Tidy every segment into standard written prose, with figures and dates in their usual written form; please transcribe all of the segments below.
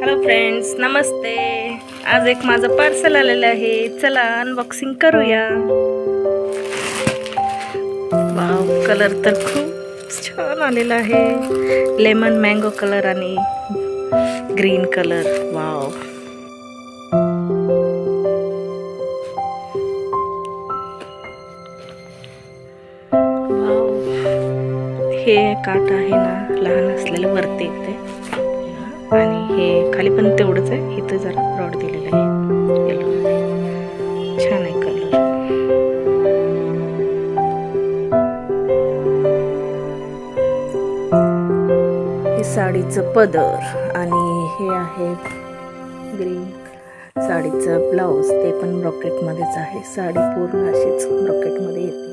Hello friends, नमस्ते. आज एक माझं पार्सल आलेलं आहे. चला अनबॉक्सिंग करूया. वाव, कलर तर खूप छान आलेला आहे. लेमन मँगो कलर आणि ग्रीन कलर. Wow, wow. हे काट आहे ना, लहान असलेलं वरती येते आणि हे खाली पण तेवढंच आहे. इथं जरा ब्रॉड दिलेलं आहे येलो मध्ये. छान आहे कलर. हे साडीचं पदर आणि हे आहे ग्रीन साडीचं ब्लाऊज. ते पण ब्रॉकेटमध्येच आहे. साडी पूर्ण अशीच ब्रॉकेटमध्ये येते.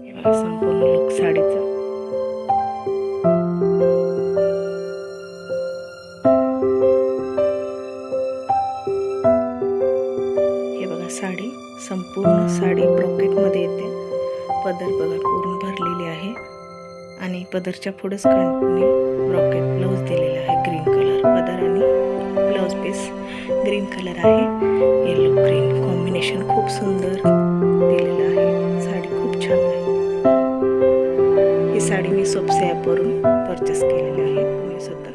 हे बघा संपूर्ण लुक साडीचा. साडी संपूर्ण साडी ब्रॉकेटमध्ये येते. पदर बघा पूर्ण भरलेली आहे आणि पदरच्या पुढेच कंटिन्यू ब्रॉकेट ब्लाऊज दिलेला आहे. ग्रीन कलर पदर आणि ब्लाऊज पीस ग्रीन कलर आहे. येलो ग्रीन कॉम्बिनेशन खूप सुंदर दिलेलं आहे. साडी खूप छान आहे. ही साडी मी सोप्सी ॲपवरून परचेस केलेली आहे. तुम्ही सुद्धा